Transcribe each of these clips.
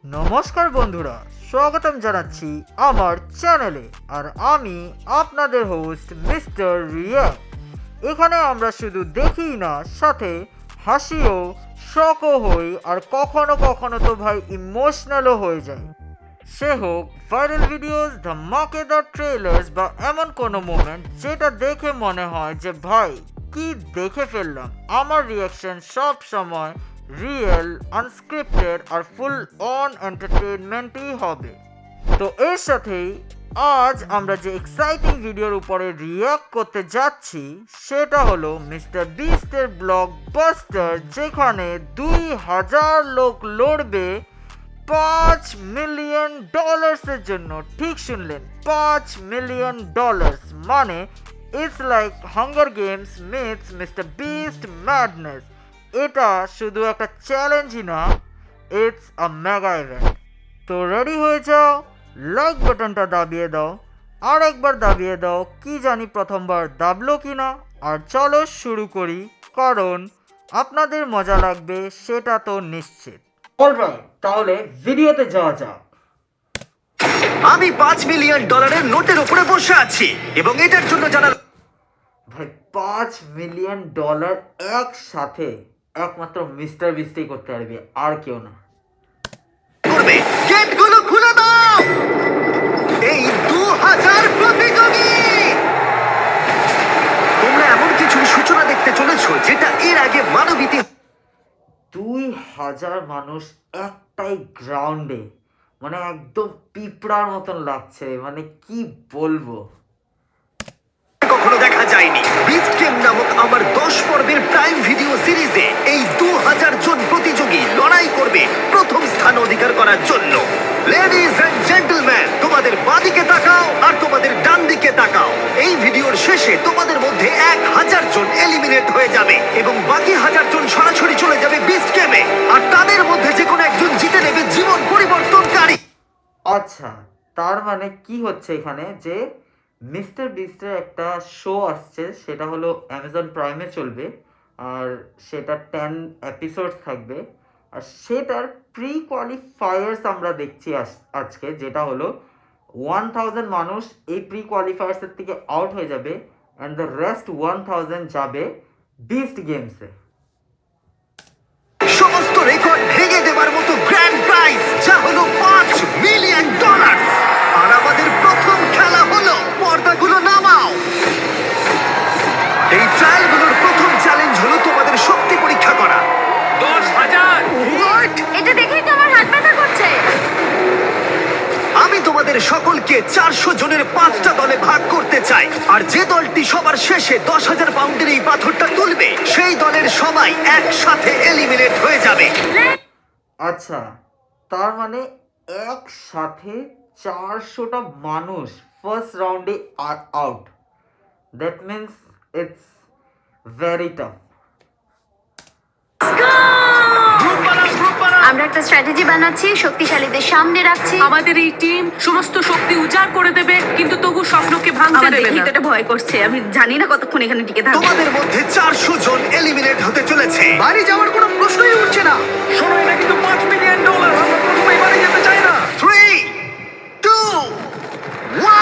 নমস্কার বন্ধুরা, স্বাগতম জানাচ্ছি আমার চ্যানেলে। আর আমি আপনাদের হোস্ট মিস্টার রিয়াক্ট। এখানে আমরা শুধু দেখি না, সাথে হাসিও, শকও হই, আর কখনো কখনো তো ভাই ইমোশনালও হয়ে যায়। সে হোক ভাইরাল ভিডিওস, ধামাকেদার ট্রেলার্স বা এমন কোনো মোমেন্ট যেটা দেখে মনে হয় যে ভাই কি দেখে ফেললাম। আমার রিয়াকশন সব সময় রিয়েল, আনস্ক্রিপ্টেড আর ফুল অন এন্টারটেনমেন্টই হবে। তো এর সাথেই আজ আমরা যে এক্সাইটিং ভিডিওর উপরে রিয়াক্ট করতে যাচ্ছি সেটা হলো মিস্টার বিস্টের ব্লকবাস্টার, যেখানে 2000 লোক লড়বে $5 মিলিয়ন জন্য। ঠিক শুনলেন, $5 মিলিয়ন। মানে it's like hunger games meets mister beast madness. এটা শুধু একটা চ্যালেঞ্জই না, ইটস আ মেগা ইভেন্ট। তো রেডি হয়ে যাও, লাইক বাটনটা দাবিয়ে দাও, আর একবার দাবিয়ে দাও, কি জানি প্রথমবার দাবলো কিনা। আর চলো শুরু করি, কারণ আপনাদের মজা লাগবে সেটা তো নিশ্চিত। অলরাইট, তাহলে ভিডিওতে যাওয়া যাক। আমি $5 মিলিয়ন নোটের উপরে বসে আছি এবং এটার জন্য যারা ভাই $5 মিলিয়ন একসাথে একমাত্র মিস্টার বিস্টই করতে পারবে, আর কেউ না। করবে গেটগুলো খুলে দাও। এই 2000 প্রতিযোগী, তোমরা এমন কিছু সূচনা দেখতে চলেছো যেটা এর আগে মানব ইতিহাসে 2000 মানুষ একটাই গ্রাউন্ডে, মানে একদম পিঁপড়ার মতন লাগছে, মানে কি বলবো। কখনো দেখা যায়নি। বিস্ট গেম নামক আমার 10 পর্বের প্রাইম ভিডিও সিরিজে এই 2000 জন প্রতিযোগী লড়াই করবে প্রথম স্থান অধিকার করার জন্য। লেডিজ এন্ড জেন্টলম্যান, তোমাদের বাঁদিকে তাকাও আর তোমাদের ডান দিকে তাকাও। এই ভিডিওর শেষে তোমাদের মধ্যে 1000 জন এলিমিনেট হয়ে যাবে এবং বাকি 1000 জন সরাসরি চলে যাবে বিস্ট গেমে। আর তাদের মধ্যে যে কোনো একজন জিতে নেবে জীবন পরিবর্তনকারী। আচ্ছা, তার মানে কি হচ্ছে এখানে, যে মিস্টার বিস্টের একটা শো আসছে, সেটা হলো অ্যামাজন প্রাইমে চলবে, আর সেটা 10 এপিসোডস থাকবে। আর সেটার প্রি কোয়ালিফায়ার্স আমরা দেখছি আজকে, যেটা হলো 1000 মানুষ এই প্রি কোয়ালিফায়ার্সের থেকে আউট হয়ে যাবে, অ্যান্ড দ্য রেস্ট 1000 যাবে বিস্ট গেমসে। সমস্ত রেকর্ড ভেঙে দেবার মতো গ্র্যান্ড প্রাইজ, যা হলো $5 মিলিয়ন। আর আমাদের প্রথম খেলা হলো, পর্দাগুলো নামাও। এই ট্রায়ালগুলোর প্রথম চ্যালেঞ্জ হলো তোমাদের শক্তি পরীক্ষা করা। 10,000 What? এটা দেখেই তো আমার হাত ব্যথা করছে। আমি তোমাদের সকলকে 400 জনের 5টা দলে ভাগ করতে চাই, আর যে দলটি সবার শেষে 10,000 পাউন্ডের এই পাথরটা তুলবে সেই দলের সবাই একসাথে এলিমিনেট হয়ে যাবে। আচ্ছা, তার মানে একসাথে 400টা মানুষ ফার্স্ট রাউন্ডে out. That means it's very tough. আমরা একটা স্ট্র্যাটেজি বানাচ্ছি, শক্তিশালীদের সামনে রাখছি। আমাদের এই টিম সমস্ত শক্তি উজাড় করে দেবে, কিন্তু তবু স্বপ্নকে ভাঙতে আমার দেবে দেখেই না। তো এটা ভয় করছে, আমি জানি না কতক্ষণ এখানে টিকে থাকবো। তোমাদের মধ্যে 400 জন এলিমিনেট হতে চলেছে। বাড়ি যাওয়ার কোনো প্রশ্নই উঠছে না। শোনো, এটা কিন্তু $5 মিলিয়ন। আমরা প্রথমেই বাড়ি যেতে চাই না। 3, 2,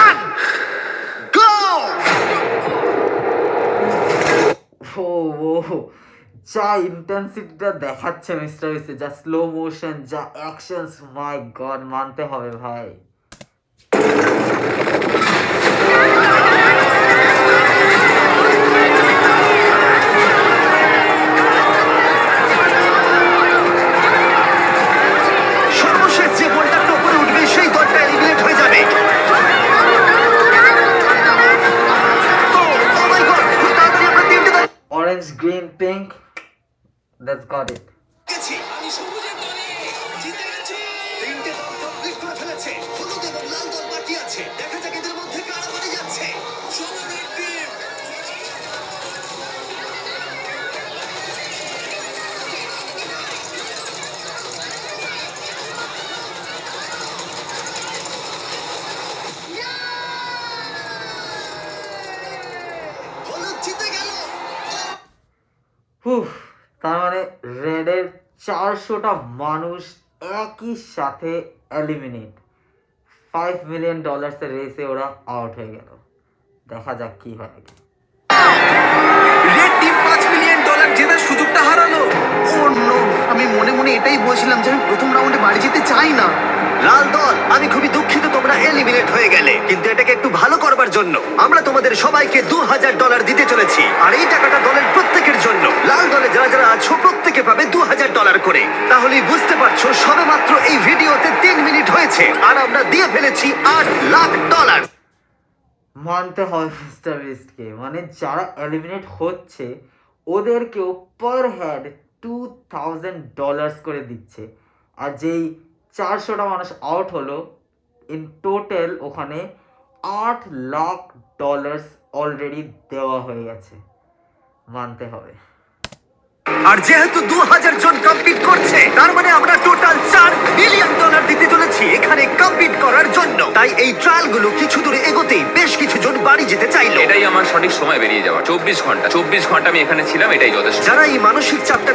1, go! ও ও, যা ইন্টেন্সিটিটা দেখাচ্ছে মিস্টার বিস্ট, যা স্লো মোশন, যা অ্যাকশনস, মাই গড, মানতে হবে ভাই। সর্বশেষ যে বলটা উপরে উঠবে সেই দলটা এলিমিনেট হয়ে যাবে। Oh my God, খুব তাড়াতাড়ি আমরা তিনটে দল orange, green, pink, that's got it. গেছি। তিনটে দল কমপ্লিট করে ফেলেছে। হলুদ এবং লাল দল বাকি আছে। দেখা যাক এদের মধ্যে কারা বাড়ি যাচ্ছে। হলুদ জিতে গেল। হুফ, তার মানে রেডের 400টা মানুষ একই সাথে এলিমিনেট। $5 মিলিয়ন রেসে ওরা আউট হয়ে গেল। দেখা যাক কি হয় আগে। রেড টিম $5 মিলিয়ন জেতার সুযোগটা হারালো। ও নো, আমি মনে মনে এটাই বলছিলাম যে আমি প্রথম রাউন্ডে বাড়ি যেতে চাই না। লাল দল, আমি খুবই দুঃখিত তোমরা এলিমিনেট হয়ে গেলে, কিন্তু এটাকে একটু ভালো করবার জন্য আমরা তোমাদের সবাইকে $2000 দিতে চলেছি। আর এই টাকাটা দলের প্রত্যেকের জন্য। লাল দলে যারা যারা আছো প্রত্যেকে পাবে $2000 করে। তাহলেই বুঝতে পারছো সবে মাত্র এই ভিডিওতে 3 মিনিট হয়েছে আর আমরা দিয়ে ফেলেছি $8,00,000। মানতে হয় মিস্টার বিস্টকে, মানে যারা এলিমিনেট হচ্ছে ওদেরকেও পার হেড $2,000 করে দিচ্ছে। আর যেই 400টা মানুষ আউট হলো, ইন টোটাল ওখানে $8,00,000 অলরেডি দেওয়া হয়ে গেছে। মানতে হবে। আর যেহেতু 2000 জন কম্পিট করছে, তার মানে আমরা টোটাল $4 মিলিয়ন দিতে চলেছি এখানে কম্পিট করার জন্য। তাই এই ট্রায়াল গুলো কিছু দূরে এগোতেই বেশ কিছু জন বাড়ি যেতে চাইলো। এটাই আমার সঠিক সময় বেরিয়ে যাওয়া। 24 ঘন্টা আমি এখানে ছিলাম, এটাই যথেষ্ট। যারা এই মানসিক চাপটা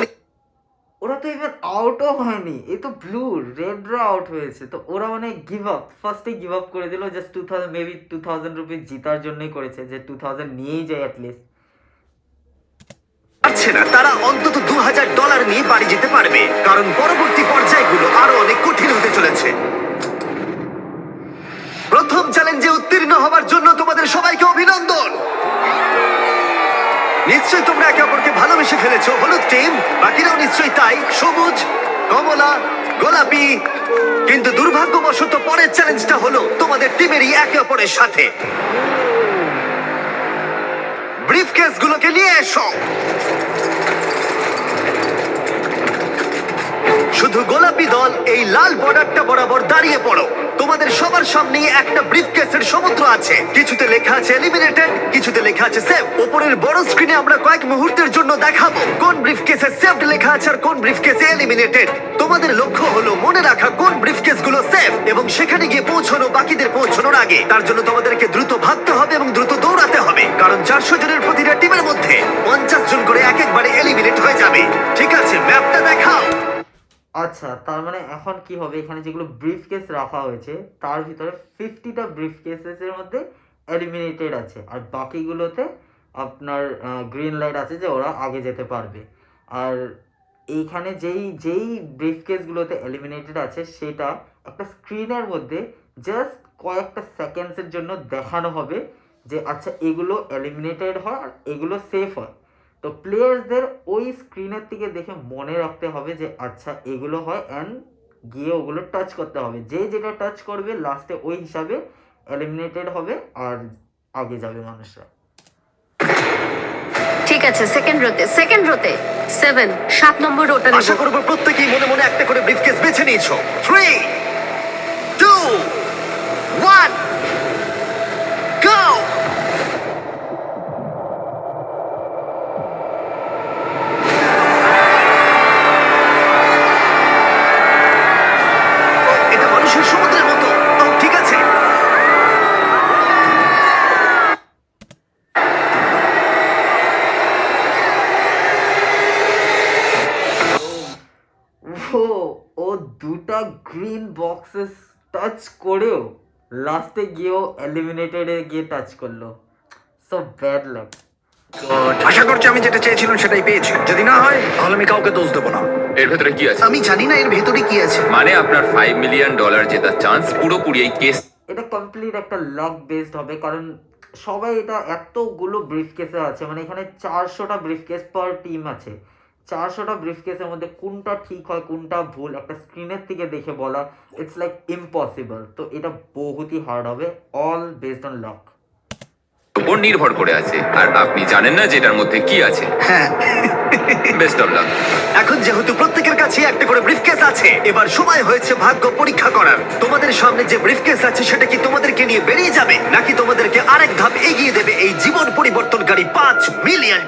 ওরা তো এবার আউটও হয়নি, এ তো ব্লু, রেডরা আউট হয়েছে। তো ওরা মানে গিভ আপ, ফার্স্টে গিভ আপ করে দিল। জাস্ট 2000 মেবি 2000 রুপিস জিতার জন্যই করেছে, যে 2000 নিয়েই যায় অ্যাটলিস্ট। পারছে না, তারা অন্তত $2000 নিয়ে বাড়ি যেতে পারবে, কারণ পরবর্তী পর্যায়গুলো আরো অনেক কঠিন হতে চলেছে। প্রথম চ্যালেঞ্জে উত্তীর্ণ হবার জন্য তোমাদের সবাইকে অভিনন্দন। নিশ্চয়ই তোমরা একে অপরকে ভালোবেসে ফেলেছো। হলুদ টিম, বাকিরাও নিশ্চয়ই তাই। সবুজ, কমলা, গোলাপি। কিন্তু দুর্ভাগ্যবশত পরের চ্যালেঞ্জটা হলো তোমাদের টিমেরই একে অপরের সাথে। ব্রিফকেস গুলোকে নিয়ে এসো। শুধু গোলাপি দল এই লাল বর্ডারটা বরাবর দাঁড়িয়ে পড়ো। তোমাদের সবার সামনেই একটা ব্রিফকেসের সমুদ্র আছে। কিছুতে লেখা আছে এলিমিনেটেড, কিছুতে লেখা আছে সেভ। উপরের বড় স্ক্রিনে আমরা কয়েক মুহূর্তের জন্য দেখাবো কোন ব্রিফকেসে সেভড লেখা আছে আর কোন ব্রিফকেসে এলিমিনেটেড। তোমাদের লক্ষ্য হলো মনে রাখা কোন ব্রিফকেস গুলো সেভ এবং সেখানে গিয়ে পৌঁছানো বাকিদের পৌঁছানোর আগে। তার জন্য তোমাদেরকে দ্রুত ভাগতে হবে এবং দ্রুত দৌড়াতে হবে, কারণ 400 জনের প্রতিটা টিমের মধ্যে 50 জন করে এক একবারে এলিমিনেট হয়ে যাবে। ঠিক আছে, ম্যাপটা দেখাও। আচ্ছা, তার মানে এখন কি হবে, এখানে যেগুলো ব্রিফ কেস রাখা হয়েছে তার ভিতরে 50টা ব্রিফ কেসের মধ্যে এলিমিনেটেড আছে, আর বাকিগুলোতে আপনার গ্রিন লাইট আছে যে ওরা আগে যেতে পারবে। আর এইখানে যেই ব্রিফ কেসগুলোতে এলিমিনেটেড আছে সেটা একটা স্ক্রিনের মধ্যে জাস্ট কয়েকটা সেকেন্ডসের জন্য দেখানো হবে যে আচ্ছা এগুলো এলিমিনেটেড হয় আর এগুলো সেফ হয়। তো প্লেয়ার্সদের ওই স্ক্রিনের দিকে দেখে মনে রাখতে হবে যে আচ্ছা এগুলো হয়, অ্যান্ড গিয়ে ওগুলো টাচ করতে হবে। যে যেটা টাচ করবে লাস্টে ওই হিসাবে এলিমিনেটেড হবে আর আগে যাবে মানুষরা। ঠিক আছে, সেকেন্ড রোতে 7 নম্বর ওটা নেব। আশা করবো প্রত্যেকেই মনে মনে একটা করে ব্রিফকেস বেছে নিয়েছো। 3, 2, 1, গো! এটা মানুষের সমুদ্রের মতো। ও, ঠিক আছে। ও দুটা গ্রিন বক্সেস টাচ করেও লাস্টে গিয়েও এলিমিনেটেডে গিয়ে টাচ করলো। So bad luck. আশা করছি আমি যেটা চেয়েছিলাম সেটাই পেয়েছি। যদি না হয় তাহলে আমি কাউকে দোষ দেবো না। এর ভেতরে কি আছে? আমি জানি না এর ভেতরে কি আছে। মানে আপনার $5 মিলিয়ন জেতার চান্স পুরোপুরি এই কেস। এটা কমপ্লিট একটা লাক বেসড হবে, কারণ সবাই এটা এতগুলো ব্রিফ কেসে আছে, মানে এখানে 400টা ব্রিফ কেস পার টিম আছে। 400টা ব্রিফ কেসের মধ্যে কোনটা ঠিক হয় কোনটা ভুল একটা স্ক্রিনের থেকে দেখে বলা ইটস লাইক ইম্পসিবল। তো এটা বহুতই হার্ড হবে, অল বেসড অন লাক। উপর নির্ভর করে আছে, আর আপনি জানেন না যে এটার মধ্যে কি আছে। হ্যাঁ, বেস্ট অফ লাক। এখন যেহেতু প্রত্যেকের কাছে একটা করে ব্রিফকেস আছে, এবার সময় হয়েছে ভাগ্য পরীক্ষা করার। তোমাদের সামনে যে ব্রিফকেস আছে সেটা কি তোমাদেরকে নিয়ে বেরিয়ে যাবে, নাকি তোমাদেরকে আরেক ধাপ এগিয়ে দেবে এই জীবন পরিবর্তনকারী $5 মিলিয়ন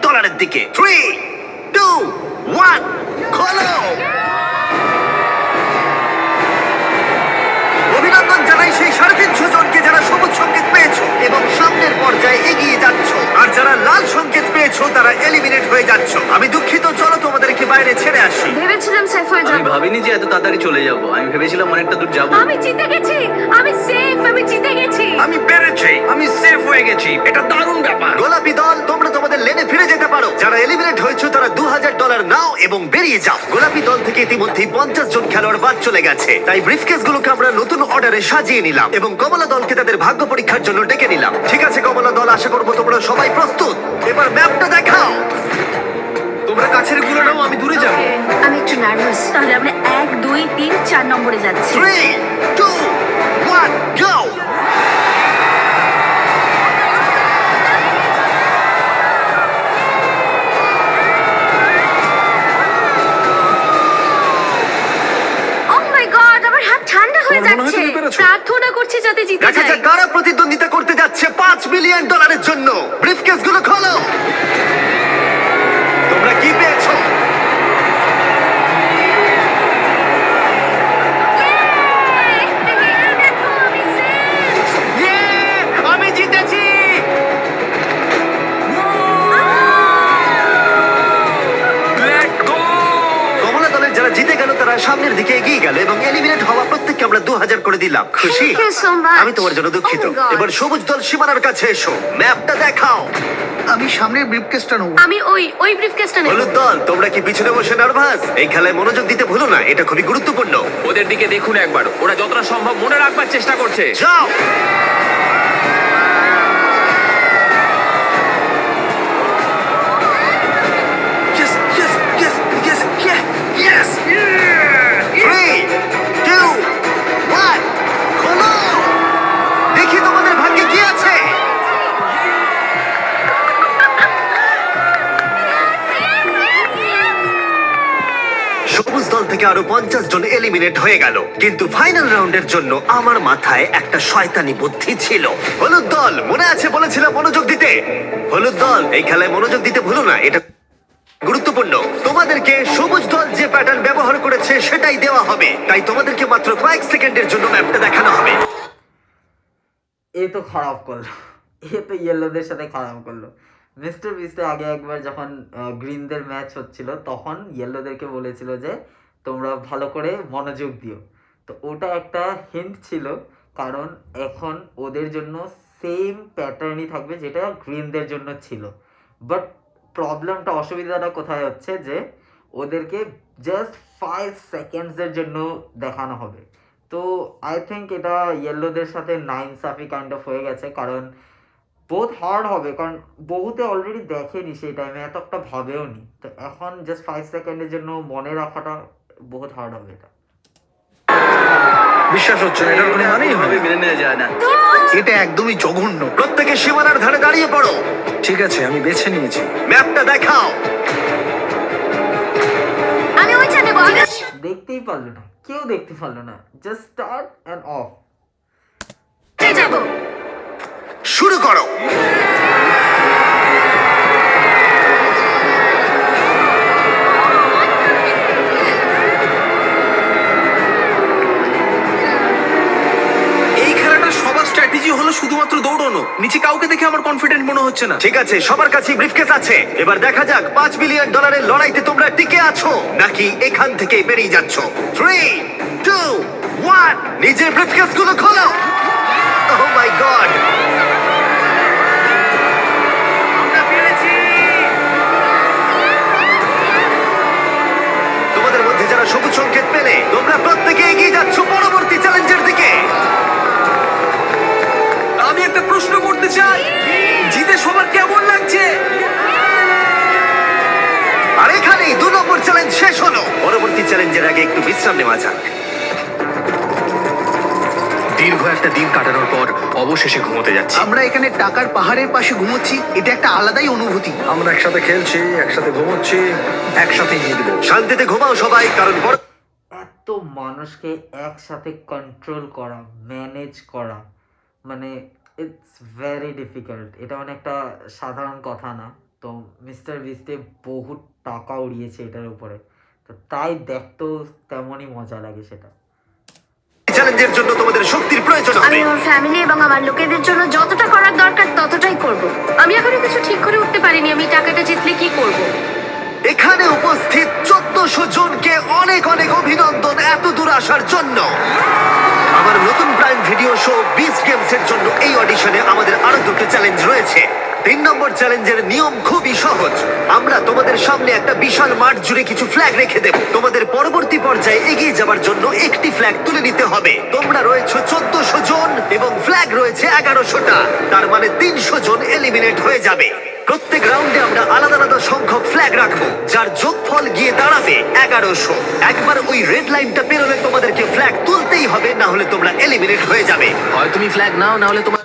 দিকে? 3, 2, 1, খোলো! অভিনন্দন জানাই সেই 350 জনকে যারা সবুজ সংকেত পেয়েছো এবং সামনের পর্যায়ে এগিয়ে যাচ্ছ, আর যারা লাল সংকেত পেয়ে পেয়েছো তারা এলিমিনেট হয়ে যাচ্ছ। আমি দুঃখিত, চলো তোমাদেরকে বাইরে ছেড়ে আসি। ভেবেছিলাম সেফ হয়ে আমি যাবো। ভাবিনি যে এত তাড়াতাড়ি চলে যাব। আমি ভেবেছিলাম অনেকটা দূর যাব। আমি জিতে গেছি, আমি সেফ, আমি জিতে গেছি। আমি পেরেছি, আমি সেফ হয়ে গেছি। এটা দারুণ ব্যাপার। গোলাপি দল, তোমরা তোমাদের লেনে ফিরে যেতে পারো। যারা এলিমিনেট হয়েছে তারা $2000 নাও এবং বেরিয়ে যাও। গোলাপি দল থেকে ইতিমধ্যেই 50 জন খেলোয়াড় বাদ চলে গেছে, তাই ব্রিফকেস গুলোকে আমরা নতুন অর্ডারে সাজিয়ে নিলাম এবং কমলা দলকে তাদের ভাগ্য পরীক্ষার জন্য ডেকে নিলাম। ঠিক আছে কমলা দল, আশা করবো তোমরা সবাই প্রস্তুত। এবার ম্যাপটা দেখাও। তোমরা কাছের গুলো নাও, আমি দূরে যাব। আমি একটু নার্ভাস। তাহলে আমরা 1, 2, 3, 4 নম্বরে যাচ্ছি। 3, 2, 1, go! ও মাই গড, আমার হাত ঠান্ডা হয়ে তোমার মনে হয় যাচ্ছে। তুমি পেরেছো? প্রার্থনা করছি যাতে জিতে দেখা যাই। যাক কারা প্রতিদ্বন্দ্বিতা করতে যাচ্ছে $5 মিলিয়ন জন্য। ব্রিফকেস গুলো খোলো। তোমরা কি পেয়েছো? আমি জিতেছি। কমলা দলের যারা জিতে গেল তারা সামনের দিকে এগিয়ে গেল এবং এলিমিনেট হওয়া প্রত্যেককে আমরা 2000 করে দিলাম। খুশি? Thank you so much. আমি তোমার জন্য দুঃখিত। Oh my God. এবার সবুজ দল সীমানার কাছে এসো, ম্যাপটা দেখাও। আমি সামনের ব্রিফকেসটা নেব। আমি ওই ব্রিফকেসটা নেব। হলুদ দল, তোমরা কি পিছনে বসে নার্ভাস? এই খেলায় মনোযোগ দিতে ভুলো না, এটা খুবই গুরুত্বপূর্ণ। ওদের দিকে দেখুন একবার, ওরা যতটা সম্ভব মনে রাখবার চেষ্টা করছে। যাও। Yes, yes, yes, yes, yes, yes! 3, 2, 1, খোলো। দেখি তোমাদের ভাগ্যে কি আছে। সবুজ দল থেকে আরো 50 জন এলিমিনেট হয়ে গেল, কিন্তু ফাইনাল রাউন্ডের জন্য আমার মাথায় একটা শয়তানি বুদ্ধি ছিল। হলুদ দল, মনে আছে বলেছিলাম মনোযোগ দিতে। হলুদ দল, এই খেলায় মনোযোগ দিতে ভুলো না, এটা গুরুত্বপূর্ণ। তোমাদেরকে সবুজ দল যে প্যাটার্ন ব্যবহার করেছে সেটাই দেওয়া হবে, তাই তোমাদেরকে মাত্র কয়েক সেকেন্ডের জন্য ম্যাপটা দেখানো হবে। এ তো খারাপ করলো, এ তো ইয়েলোদের সাথে খারাপ করলো। মিস্টার বিস্টে আগে একবার যখন গ্রিনদের ম্যাচ হচ্ছিল তখন ইয়েলোদেরকে বলেছিল যে তোমরা ভালো করে মনোযোগ দিও, তো ওটা একটা হিন্ট ছিল, কারণ এখন ওদের জন্য সেম প্যাটার্নই থাকবে যেটা গ্রিনদের জন্য ছিল। বাট প্রবলেমটা, অসুবিধাটা কোথায় হচ্ছে যে ওদেরকে জাস্ট 5 সেকেন্ডসের জন্য দেখানো হবে। তো আই থিঙ্ক এটা ইয়েলোদের সাথে নাইনসাফি কাইন্ড অফ হয়ে গেছে, কারণ বহুত হার্ড হবে, কারণ বহুতে অলরেডি দেখেনি সেই টাইমে, এত একটা ভাবেও নি। তো এখন জাস্ট 5 সেকেন্ডের জন্য মনে রাখাটা বহুত হার্ড হবে এটা। বিশ্বাস হচ্ছে না, এটার কোনো মানেই হবে। মেনে নেওয়া যায় না। এটা একদমই জঘন্য। প্রত্যেকে সীমানার ধারে দাঁড়িয়ে পড়ো। ঠিক আছে, আমি বেছে নিয়েছি। ম্যাপটা দেখাও। আমি ওইটা নেব। দেখতেই পারলো না, কেউ দেখতে পারলো না, জাস্ট স্টার্ট অ্যান্ড অফ। যাবো। শুরু করো। এই খেলাটা সবার স্ট্র্যাটেজি হলো শুধুমাত্র দৌড়ানো। নিচে কাউকে দেখে আমার কনফিডেন্ট মনে হচ্ছে না। ঠিক আছে, সবার কাছে ব্রিফকেস আছে। এবার দেখা যাক $5 মিলিয়ন লড়াইতে তোমরা টিকে আছো নাকি এখান থেকে বেরিয়ে যাচ্ছ। 3, 2, 1, নিজের ব্রিফকেস গুলো খোলো। ওহ মাই গড, তোমাদের মধ্যে যারা সবুজ সংকেত পেলে তোমরা প্রত্যেকে এগিয়ে যাচ্ছ পরবর্তী চ্যালেঞ্জের দিকে। আমি একটা প্রশ্ন করতে চাই, জিতে সবার কেমন লাগছে? আর এখানেই 2 নম্বর চ্যালেঞ্জ শেষ হলো। পরবর্তী চ্যালেঞ্জের আগে একটু বিশ্রাম নেওয়া যাক। দীর্ঘ একটা দিন কাটানোর পর অবশেষে ঘুমোতে যাচ্ছি। আমরা এখানে টাকার পাহাড়ের পাশে ঘুমোচ্ছি, এটা একটা আলাদাই অনুভূতি। আমরা একসাথে খেলছি, একসাথে ঘুমোচ্ছি, একসাথে নিয়ে দেবো। শান্তিতে ঘুমাও সবাই, কারণ এত মানুষকে একসাথে কন্ট্রোল করা, ম্যানেজ করা, মানে ইটস ভেরি ডিফিকাল্ট। এটা মানে একটা সাধারণ কথা না। তো মিস্টার বিস্টে বহুত টাকা উড়িয়েছে এটার উপরে, তো তাই দেখতেও তেমনই মজা লাগে সেটা। চ্যালেঞ্জের জন্য তোমাদের তোমাদের শক্তির প্রয়োজন আমি হবে। আমার ফ্যামিলি এবং আমার লোকেদের জন্য যতটা করার দরকার ততটাই করব। আমি এখনো কিছু ঠিক করে উঠতে পারিনি আমি টাকাটা জিতলে কি করব। এখানে উপস্থিত 1400 জনকে অনেক অনেক অভিনন্দন এত দূর আসার জন্য। আমার নতুন প্রাইম ভিডিও শো বিস্ট গেমসের জন্য এই অডিশনে আমাদের আরো দুটো চ্যালেঞ্জ রয়েছে। 3 নম্বর চ্যালেঞ্জের নিয়ম খুবই সহজ। আমরা তোমাদের সামনে একটা বিশাল মাঠ জুড়ে কিছু ফ্ল্যাগ রেখে দেব। তোমাদের পরবর্তী পর্যায়ে এগিয়ে যাবার জন্য একটি ফ্ল্যাগ তুলে নিতে হবে। তোমরা রয়েছে 1400 জন এবং ফ্ল্যাগ রয়েছে 1100টা। তার মানে 300 জন এলিমিনেট হয়ে যাবে। প্রত্যেক রাউন্ডে আমরা আলাদা আলাদা সংখ্যক ফ্ল্যাগ রাখবো, যার যোগফল গিয়ে দাঁড়াবে 1100। একবার ওই রেড লাইনটা পেরোলে তোমাদেরকে ফ্ল্যাগ তুলতেই হবে, না হলে তোমরা এলিমিনেট হয়ে যাবে। হয় তুমি ফ্ল্যাগ নাও, না হলে তোমার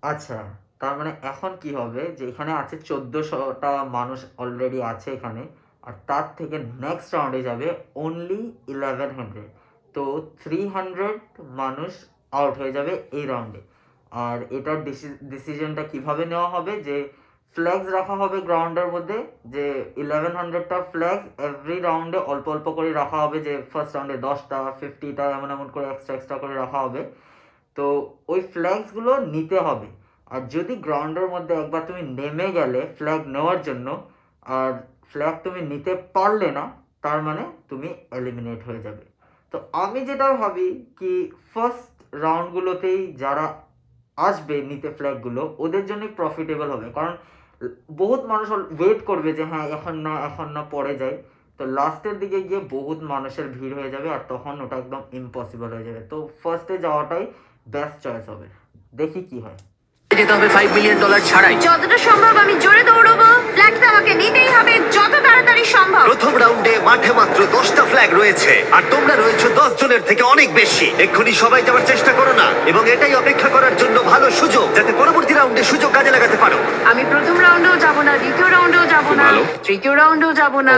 আচ্ছা, তার মানে এখন কি হবে যে এখানে আছে 1400টা মানুষ অলরেডি আছে এখানে, আর তার থেকে নেক্সট রাউন্ডে যাবে অনলি 1100। তো 300 মানুষ আউট হয়ে যাবে এই রাউন্ডে। আর এটার ডিসিশনটা কিভাবে নেওয়া হবে যে ফ্ল্যাগস রাখা হবে গ্রাউন্ডের মধ্যে, যে 1100টা ফ্ল্যাগস এভরি রাউন্ডে অল্প অল্প করে রাখা হবে, যে ফার্স্ট রাউন্ডে 10টা 50টা এমন এমন করে এক্সট্রা করে রাখা হবে। তো ওই ফ্ল্যাগসগুলো নিতে হবে। আর যদি গ্রাউন্ডের মধ্যে একবার তুমি নেমে গেলে ফ্ল্যাগ নেওয়ার জন্য, আর ফ্ল্যাগ তুমি নিতে পারলে না, তার মানে তুমি এলিমিনেট হয়ে যাবে। তো আমি যেটা ভাবি কি ফার্স্ট রাউন্ডগুলোতেই যারা আসবে নিতে ফ্ল্যাগগুলো ওদের জন্যই প্রফিটেবল হবে, কারণ বহুত মানুষ ওয়েট করবে যে হ্যাঁ এখন না পরে যায়। তো লাস্টের দিকে গিয়ে বহুত মানুষের ভিড় হয়ে যাবে, আর তখন ওটা একদম ইম্পসিবল হয়ে যাবে। তো ফার্স্টে যাওয়াটাই বেস্ট চয়েস হবে। দেখি কি হয়। যেতে হবে $5 মিলিয়ন ছাড়াই। যতটা সম্ভব আমি জোরে দৌড়বো। ফ্ল্যাগটা আমাকে নিতেই হবে যত তাড়াতাড়ি সম্ভব। প্রথম রাউন্ডে মাঠে মাত্র 10টা ফ্ল্যাগ রয়েছে, আর তোমরা রয়েছে 10 জনের থেকে অনেক বেশি। এক্ষুনি সবাই যাওয়ার চেষ্টা করো না, এবং এটাই অপেক্ষা করার জন্য ভালো সুযোগ, যাতে পরবর্তী রাউন্ডে সুযোগ কাজে লাগাতে পারো। আমি প্রথম রাউন্ডেও যাব না, দ্বিতীয় রাউন্ডেও যাব না, ভালো। তৃতীয় রাউন্ডেও যাব না।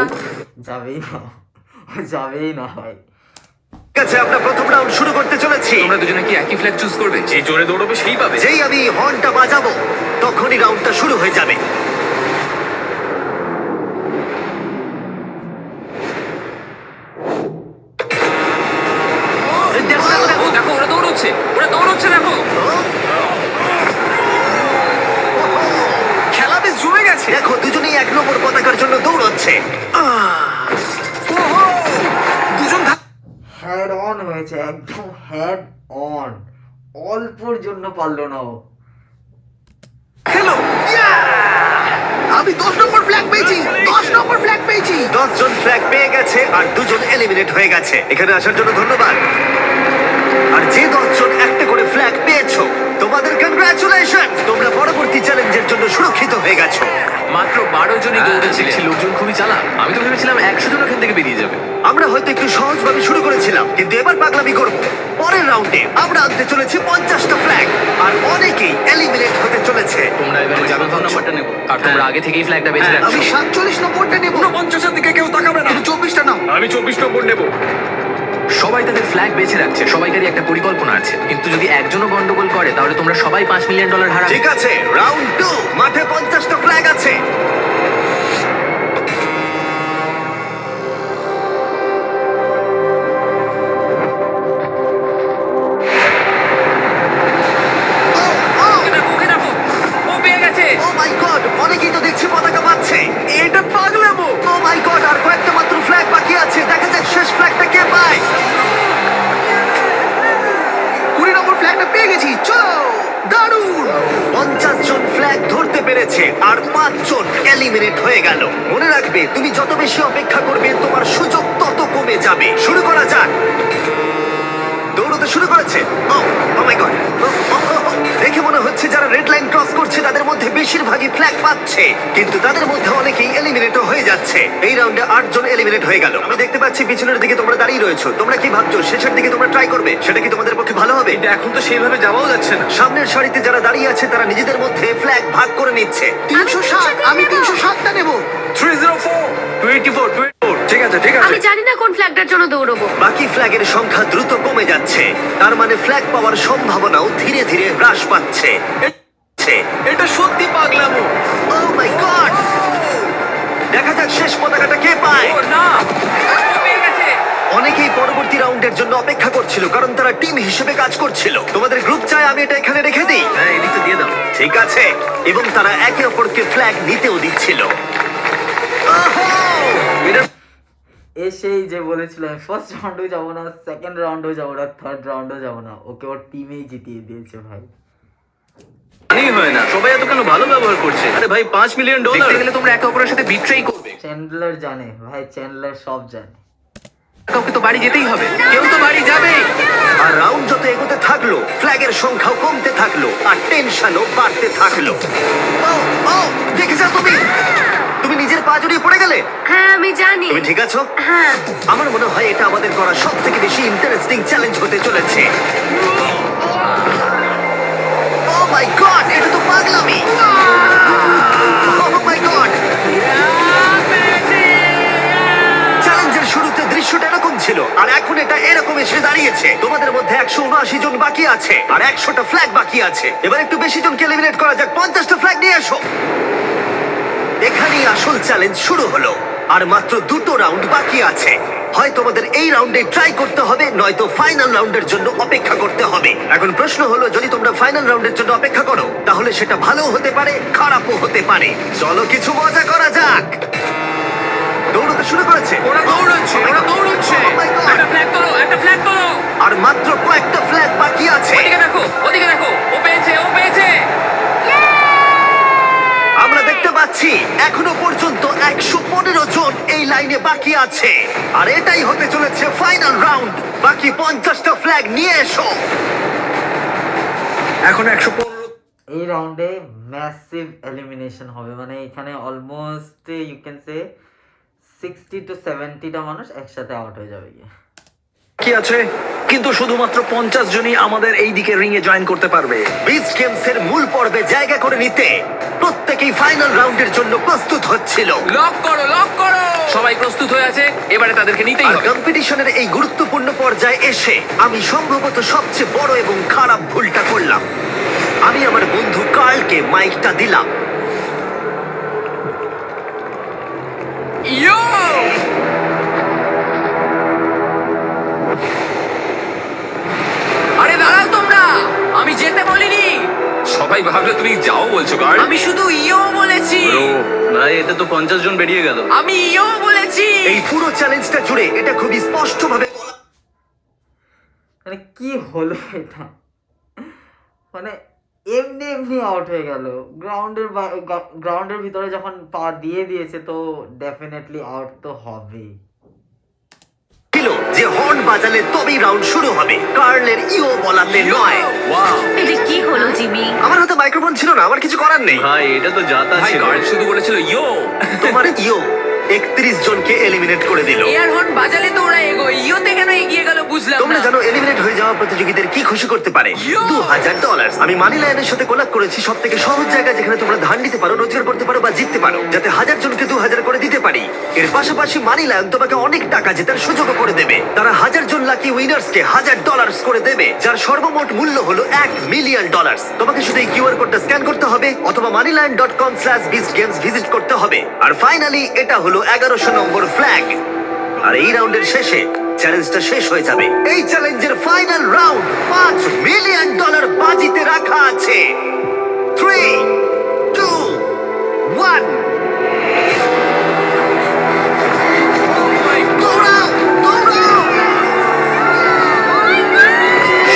যাবেই না ভাই। ঠিক আছে, আমরা প্রথম রাউন্ড শুরু করতে চলেছি। তোমরা দুজনে কি একই ফ্ল্যাগ চুজ করবে? যে জোরে দৌড়বে সেই পাবে। যেই আমি হর্নটা বাজাবো তখনই রাউন্ডটা শুরু হয়ে যাবে। ও দেখো ওরা দৌড়চ্ছে, দেখো। খেলা বেশ জমে গেছে। দেখো দুজনেই 1 নম্বর পতাকার জন্য দৌড়চ্ছে। দুজন হেড অন হয়েছে, একদম হেড অন। অল্পর জন্য পারলো না ও। খেলো। আমি 10 নম্বর ফ্ল্যাগ পেয়েছি। 10 নম্বর ফ্ল্যাগ পেয়েছি। 10 জন ফ্ল্যাগ পেয়ে গেছে, আর 2 জন এলিমিনেট হয়ে গেছে। এখানে আসার জন্য ধন্যবাদ। আর যে 10 জন একটা করে ফ্ল্যাগ পেয়েছো, তোমাদের কংগ্রাচুলেশন। তোমরা পরবর্তী চ্যালেঞ্জের জন্য সুরক্ষিত হয়ে গেছো। মাত্র 12 জনই দৌড়েছিলেন। দেখছি লোকজন খুবই চালাক। আমি তো ভেবেছিলাম 100 জন ওখান থেকে বেরিয়ে যাবে। আমরা হয়তো একটু সহজভাবে শুরু করেছিলাম, কিন্তু এবার পাগলামি করব। পরের রাউন্ডে আমরা আনতে চলেছি 50টা ফ্ল্যাগ, আর অনেকেই এলিমিনেট হতে চলেছে। তোমরা এবারে যাবে প্রথম নাম্বারটা নেবো। আর তোমরা আগে থেকেই ফ্ল্যাগটা বেঁচে হ্যাঁ, রাখছো। আমি 47 নম্বরটা নেব। 50 দিকে কেউ তাকাবে না। তুমি 24টা নাও। আমি 24 নম্বর নেব। সবাই তাদের ফ্ল্যাগ বেছে রাখছে, সবাইকারই একটা পরিকল্পনা আছে। কিন্তু যদি একজনও গন্ডগোল করে তাহলে তোমরা সবাই $5 মিলিয়ন হারাবে। ঠিক আছে, রাউন্ড 2। মাঠে 50টা ফ্ল্যাগ আছে। ওকে দেখো, ও পেয়ে গেছে। ও মাই গড, অনেকেই তো দেখছি পতাকা পাচ্ছে। এটা পাগলামো। ও মাই গড, আর কয়েকটা মাত্র ফ্ল্যাগ বাকি আছে। দেখা যাক শেষ ফ্ল্যাগটা কে পায়। 20 নম্বর ফ্ল্যাগটা পেয়ে গেছি। চলো। দারুণ। 50 জন ফ্ল্যাগ ধরতে পেরেছে, আর 5 জন এলিমিনেট হয়ে গেল। মনে রাখবে, তুমি যত বেশি অপেক্ষা করবে তোমার সুযোগ তত কমে যাবে। শুরু করা যাক। দৌড়তে শুরু করেছে। ও মাই গড, দেখে মনে হচ্ছে যারা রেড লাইন ক্রস করছে তাদের মধ্যে বেশিরভাগই ফ্ল্যাগ পাচ্ছে, কিন্তু তাদের মধ্যে অনেকেই এলিমিনেট হয়ে যাচ্ছে। এই রাউন্ডে 8 জন এলিমিনেট হয়ে গেল। আমি দেখতে পাচ্ছি পিছনের দিকে তোমরা দাঁড়িয়ে রয়েছো। তোমরা কি ভাবছো শেষের দিকে তোমরা ট্রাই করবে? সেটা কি তোমাদের পক্ষে ভালো হবে? এখন তো সেইভাবে যাওয়াও যাচ্ছে না। সামনের সারিতে যারা দাঁড়িয়ে আছে তারা নিজেদের মধ্যে ফ্ল্যাগ ভাগ করে নিচ্ছে। 307। আমি 307টা নেব। 304 24 24 ঠিক আছে ঠিক আছে। আমি জানি না কোন ফ্ল্যাগটার জন্য দৌড়বো। বাকি ফ্ল্যাগের সংখ্যা দ্রুত কমে যাচ্ছে, তার মানে ফ্ল্যাগ পাওয়ার সম্ভাবনাও ধীরে ধীরে হ্রাস পাচ্ছে। এটা সত্যি পাগলামো। ও মাই গড, দেখা যাক শেষ পতাকাটা কে পায়। ও না, ও পেয়ে গেছে। অনেকেই পরবর্তী রাউন্ডের জন্য অপেক্ষা করছিল কারণ তারা টিম হিসেবে কাজ করছিল। তোমাদের গ্রুপ চাই আমি এটা এখানে রেখে দিই? হ্যাঁ, এদিকে দিয়ে দাও। ঠিক আছে। এবং তারা একে অপরকে ফ্ল্যাগ নিতেও দিচ্ছিল। আহো! এসেই যে বলেছিল আমি ফার্স্ট রাউন্ডেও যাবো না, সেকেন্ড রাউন্ডেও যাবো না, থার্ড রাউন্ডেও যাবো না, ওকে ওর টিমেই জিতিয়ে দিয়েছে ভাই। জানি হয় না সবাই এত কেন ভালো ব্যবহার করছে। আরে ভাই $5 মিলিয়ন দেখতে গেলে তোমরা একে অপরের সাথে বিট্রেই করবে। চ্যান্ডলার জানে ভাই, চ্যান্ডলার সব জানে। কাউকে তো বাড়ি যেতেই হবে, কেউ তো বাড়ি যাবেই। আর রাউন্ড যত এগোতে থাকলো ফ্ল্যাগের সংখ্যাও কমতে থাকলো আর টেনশনও বাড়তে থাকলো। ও ও দেখে যাও তুমি, তুমি নিজের পা জড়িয়ে পড়ে গেলে। হ্যাঁ আমি জানি। তুমি ঠিক আছো? হ্যাঁ। আমার মনে হয় এটা আমাদের করা সব থেকে বেশি ইন্টারেস্টিং চ্যালেঞ্জ হতে চলেছে। ও মাই গড, এটা তো পাগলামি। ও মাই গড, চ্যালেঞ্জের শুরুতে দৃশ্যটা এরকম ছিল আর এখন এটা এরকম এসে দাঁড়িয়েছে। তোমাদের মধ্যে 179 জন বাকি আছে আর 100টা ফ্ল্যাগ বাকি আছে। এবার একটু বেশি জনকে এলিমিনেট করা যাক। 50টা ফ্ল্যাগ নিয়ে এসো। এখানেই আসল চ্যালেঞ্জ শুরু হলো আর মাত্র 2টো রাউন্ড বাকি আছে। হয় তোমাদের এই রাউন্ডে ট্রাই করতে হবে, নয়তো ফাইনাল রাউন্ডের জন্য অপেক্ষা করতে হবে। এখন প্রশ্ন হলো, যদি তোমরা ফাইনাল রাউন্ডের জন্য অপেক্ষা করো তাহলে সেটা ভালো হতে পারে, খারাপও হতে পারে। চলো কিছু মজা করা যাক। দৌড়তে শুরু করেছে। ওরা দৌড়চ্ছে, ওরা দৌড়চ্ছে। Oh my God! একটা ফ্ল্যাগ তোলো, একটা ফ্ল্যাগ তোলো। আর মাত্র কয়েকটা ফ্ল্যাগ বাকি আছে। ওদিকে দেখো, ওদিকে দেখো, ও পেয়েছে, ও পেয়েছে। আমরা দেখতে পাচ্ছি এখনো পর্যন্ত 115 জন এই লাইনে বাকি আছে আর এটাই হতে চলেছে ফাইনাল রাউন্ড। বাকি 50টা ফ্ল্যাগ নিয়ে এসো। এখন 115। এই রাউন্ডে ম্যাসিভ এলিমিনেশন হবে, মানে এখানে almost you can say 60 to 70টা মানুষ একসাথে আউট হয়ে যাবে গিয়ে। কি আছে, কিন্তু শুধুমাত্র 50 জনই আমাদের এই দিকে রিং এ জয়েন করতে পারবে। বিচ গেমস এর মূল পর্বে জায়গা করে নিতে প্রত্যেকেই ফাইনাল রাউন্ডের জন্য প্রস্তুত হচ্ছিল। লক করো, লক করো। সবাই প্রস্তুত হয়ে আছে, এবারে তাদেরকে নিতেই আর হবে। কম্পিটিশনের এই গুরুত্বপূর্ণ পর্যায়ে এসে আমি সম্ভবত সবচেয়ে বড় এবং খারাপ ভুলটা করলাম। আমি আমার বন্ধু কার্লকে মাইকটা দিলাম। ইয়ো! আরে দাঁড়াও তোমরা, আমি যেতে বলিনি। সবাই ভাবলো তুমি যাও বলছো কার্ল। আমি শুধু ইয়ো বলেছি। ও ভাই, এতে তো 50 জন বেরিয়ে গেল। আমি ইয়ো বলেছি। এই পুরো চ্যালেঞ্জটা জুড়ে এটা খুবই স্পষ্টভাবে মানে কি হলো এটা, মানে এমনি এমনি আউট হয়ে গেল। গ্রাউন্ডের ভিতরে যখন পা দিয়ে দিয়েছে তো ডেফিনেটলি আউট তো হবেই। ছিল যে হর্ন বাজালে তবেই রাউন্ড শুরু হবে, কার্লের ইও বলাতে নয়। ওয়াও এটা কি হলো জিমি? আমার হাতে মাইক্রোফোন ছিল না, আমার কিছু করার নেই। ভাই, এটা তো যাতা ভাই ছিল। কার্ল শুধু বলেছিল ইয়ো। তোমার ইও 31 জনকে এলিমিনেট করে দিল। এয়ার হর্ন বাজালে তো ওরা এগোয়, ইয়োতে কেন এগিয়ে গেল বুঝলাম তোমরা না। জানো এলিমিনেট হয়ে যাওয়া প্রতিযোগীদের কি খুশি করতে পারে? $2000। আমি মানি লাইনের সাথে কোলাপ করেছি সব থেকে সহজ জায়গা যেখানে তোমরা ধান দিতে পারো, রোজগার করতে পারো বা জিততে পারো, যাতে 1000 জনকে 2000 করে দিতে পারি। এর পাশাপাশি মানি লায়ন তোমাকে অনেক টাকা জেতার সুযোগও করে দেবে। তারা 1000 জন লাকি উইনার্সকে $1000 করে দেবে, যার সর্বমোট মূল্য হলো $1 মিলিয়ন। তোমাকে শুধু এই কিউআর কোডটা স্ক্যান করতে হবে অথবা moneyline.com/beastgames ভিজিট করতে হবে। আর ফাইনালি এটা হলো 1100 নম্বর ফ্ল্যাগ। আর এই রাউন্ডের শেষে চ্যালেঞ্জটা শেষ হয়ে যাবে। এই চ্যালেঞ্জের ফাইনাল রাউন্ড $5 মিলিয়ন বাজিতে রাখা আছে। 3, 2, 1 দৌড়াও, দৌড়াও!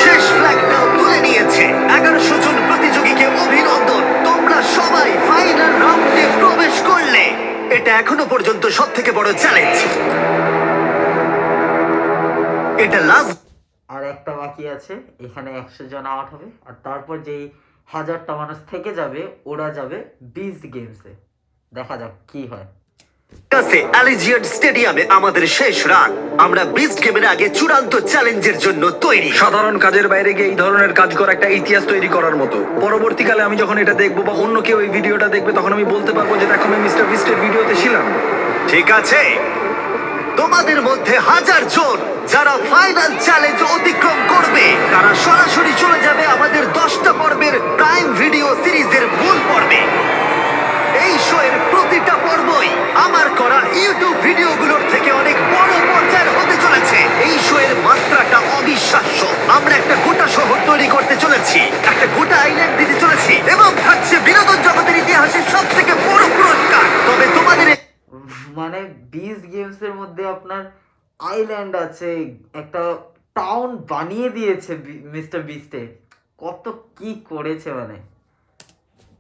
শেষ ফ্ল্যাগটাও তুলে নিয়েছে। 1100 জন প্রতিযোগীকে অভিনন্দন, তোমরা সবাই ফাইনাল রাউন্ডে প্রবেশ করলে। এটা এখনো পর্যন্ত সব থেকে বড় চ্যালেঞ্জ। এটা লাস্ট। আর একটা বাকি আছে, এখানে 100 জন আউট হবে আর তারপর যেই 1000টা মানুষ থেকে যাবে ওরা যাবে বিচ গেমসে। দেখা যাক কি হয়। অ্যালিজিয়েন্ট স্টেডিয়ামে আমাদের শেষ রান। আমরা বিস্ট গেমের আগে চূড়ান্ত চ্যালেঞ্জের জন্য তৈরি। সাধারণ কাজের বাইরে গিয়ে এই ধরনের কাজ করা একটা ইতিহাস তৈরি করার মতো। পরবর্তীকালে আমি যখন এটা দেখবো বা অন্য কেউ এই ভিডিওটা দেখবে, তখন আমি বলতে পারবো যে দেখো আমি মিস্টার বিস্টের ভিডিওতে ছিলাম। ঠিক আছে, তোমাদের মধ্যে 1000 জন যারা ফাইনাল চ্যালেঞ্জ অতিক্রম করবে তারা সরাসরি চলে যাবে আমাদের 10টা পর্বের প্রাইম ভিডিও সিরিজের মূল পর্বে। এই শো এর প্রতিটা পর্বই আমার করা ইউটিউব ভিডিওগুলোর থেকে অনেক বড় পর্যায়ের হতে চলেছে। চলেছি, একটা গোটা আইল্যান্ড দিতে চলেছি, এবং থাকছে বিনোদন জগতের ইতিহাসের সব থেকে বড় পুরস্কার। তবে তোমাদের মানে বিস গেমসের মধ্যে আপনার আইল্যান্ড আছে, একটা টাউন বানিয়ে দিয়েছে মিস্টার বিস্টে। কত কি করেছে মানে।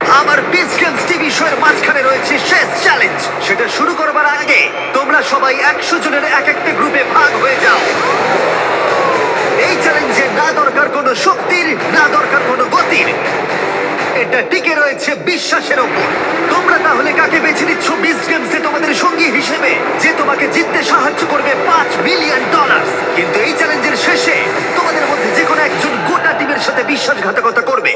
আমার বিচ গেমস টিভি শো এর মাঝখানে রয়েছে শেষ চ্যালেঞ্জ। সেটা শুরু করবার আগে তোমরা সবাই 100 জনের এক একটা গ্রুপে ভাগ হয়ে যাও। এই চ্যালেঞ্জে না দরকার কোনো শক্তির, না দরকার কোনো গতির, এটা টিকে রয়েছে বিশ্বাসের ওপর। তোমরা তাহলে কাকে বেছে নিচ্ছ বিচ গেমসে তোমাদের সঙ্গী হিসেবে, যে তোমাকে জিততে সাহায্য করবে $5 মিলিয়ন? কিন্তু এই চ্যালেঞ্জের শেষে তোমাদের মধ্যে যে কোনো একজন গোটা টিমের সাথে বিশ্বাসঘাতকতা করবে।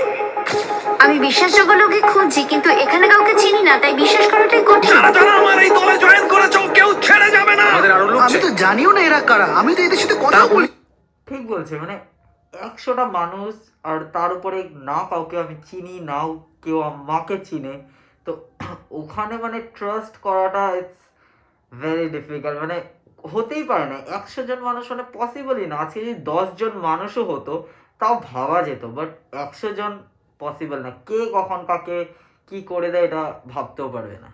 আমি বিশ্বাসযোগ্য লোককে খুঁজছি, কিন্তু এখানে কাউকে চিনি না, তাই বিশ্বাস করাটাই কঠিন। আমার এই দলে জয়েন করেছো, কেউ ছেড়ে যাবে না। আমাদের আরো লোক আমি তো জানিও না এরা কারা, আমি তো এদের সাথে কথা বলি। ঠিক বলছে, মানে 100টা মানুষ, আর তার উপরে না কাউকে আমি চিনি, নাও কেউ আমাকে চিনে, তো ওখানে মানে ট্রাস্ট করাটা ইটস ভেরি ডিফিকাল্ট। মানে হতেই পারে না, 100 জন মানুষ মানে পসিবলই না। আজকে যদি 10 জন মানুষও হতো তাও ভাবা যেত, বাট 100 জন পসিবল না। কে কখন কাকে কি করে দেয় এটা ভাবতেও পারবে না।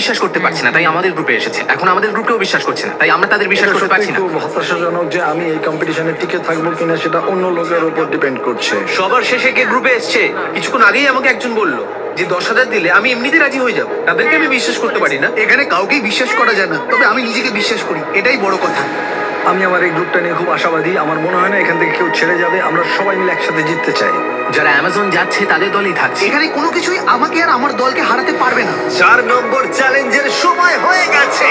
বিশ্বাস করতে পারছি না, তাই আমাদের গ্রুপে এসেছে। এখন আমাদের গ্রুপকেও বিশ্বাস করছে না, তাই আমরা তাদের বিশ্বাস করতে পারছি না। খুব হতাশাজনক যে আমি এই কম্পিটিশনে টিকে থাকবো কিনা সেটা অন্য লোকের উপর ডিপেন্ড করছে। সবার শেষে কে গ্রুপে এসছে? কিছুক্ষণ আগেই আমাকে একজন বলল যে 10,000 দিলে আমি এমনিতে রাজি হয়ে যাব। তাদেরকে আমি বিশ্বাস করতে পারি না। এখানে কাউকেই বিশ্বাস করা যায় না, তবে আমি নিজেকে বিশ্বাস করি, এটাই বড় কথা। আমি আমার এই গ্রুপটা নিয়ে খুব আশাবাদী। আমার মনে হয় না এখান থেকে কেউ ছেড়ে যাবে। আমরা সবাই মিলে একসাথে জিততে চাই। যারা অ্যামাজন যাচ্ছে তাদের দলেই থাকছে। এখানে কোনো কিছুই আমাকে আর আমার দলকে হারাতে পারবে না। 4 নম্বর চ্যালেঞ্জের সময় হয়ে গেছে,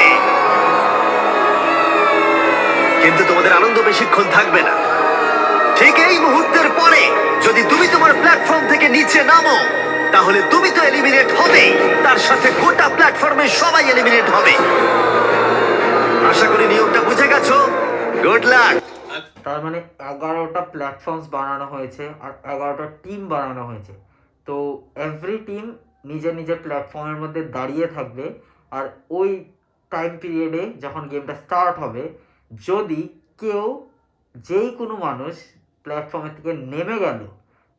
কিন্তু তোমাদের আনন্দ বেশিক্ষণ থাকবে না। ঠিক এই মুহূর্তের পরে যদি তুমি তোমার প্ল্যাটফর্ম থেকে নিচে নামো, তাহলে তুমি তো এলিমিনেট হবেই, তার সাথে গোটা প্ল্যাটফর্মে সবাই এলিমিনেট হবে। আশা করি নিয়মটা বুঝে গেছো। Good luck. তার মানে 11টা প্ল্যাটফর্মস বানানো হয়েছে আর 11টা টিম বানানো হয়েছে। তো এভরি টিম নিজের নিজের প্ল্যাটফর্মের মধ্যে দাঁড়িয়ে থাকবে, আর ওই টাইম পিরিয়ডে যখন গেমটা স্টার্ট হবে, যদি কেউ যেই কোনো মানুষ প্ল্যাটফর্মের থেকে নেমে গেল,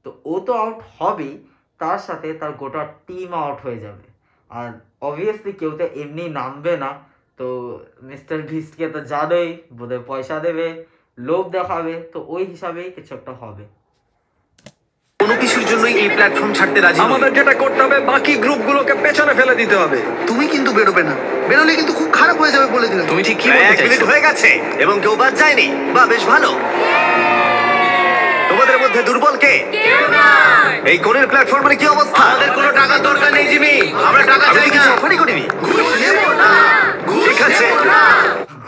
তো ও তো আউট হবেই, তার সাথে তার গোটা টিম আউট হয়ে যাবে। আর অবভিয়াসলি কেউ তো এমনি নামবে না, তো মিস্টার বিস্টকে তো জানোই, বোধহয় পয়সা দেবে, লোভ দেখাবে, তো ওই হিসাবেই কিছু একটা হবে। কোনো কিছুর জন্যই এই প্ল্যাটফর্ম ছাড়তে রাজি নই। আমাদের যেটা করতে হবে, বাকি গ্রুপগুলোকে পেছনে ফেলে দিতে হবে। তুমি কিন্তু বেরোবে না, বেরোলে কিন্তু খুব খারাপ হয়ে যাবে বলে দিলাম। তুমি ঠিক কি বলতে 1 মিনিট চাইছো? হয়ে গেছে এবং কেউ বাদ যায়নি। বা বেশ ভালো। তোমাদের মধ্যে দুর্বল কে? এই কোণের প্ল্যাটফর্মের কি অবস্থা? আমাদের কোনো টাকার দরকার নেই জিমি, আমরা টাকা আমি চাই কিছু না। অফারই করিনি। ঠিক আছে,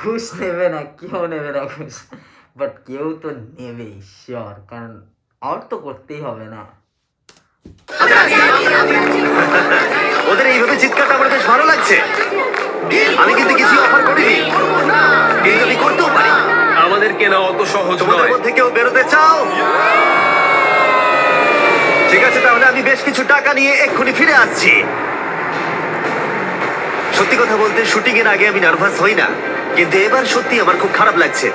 ঘুষ নেবে না, কেউ নেবে না ঘুষ, বাট কেউ তো নেবেই শিওর, কারণ আউট তো করতেই হবে না। ওদের এইভাবে চিৎকারটা আমার বেশ ভালো লাগছে। আমি কিন্তু কিছু অফার করিনি, কিন্তু আমি করতেও পারি। আমাদের কেনা অত সহজ তোমাদের নয়। মধ্যে কেউ বেরোতে চাও? ঠিক আছে, তাহলে আমি বেশ কিছু টাকা নিয়ে এক্ষুনি ফিরে আসছি। সত্যি কথা বলতে শুটিং এর আগে আমি নার্ভাস হই না, কিন্তু এবার সত্যি আমার খুব খারাপ লাগছে।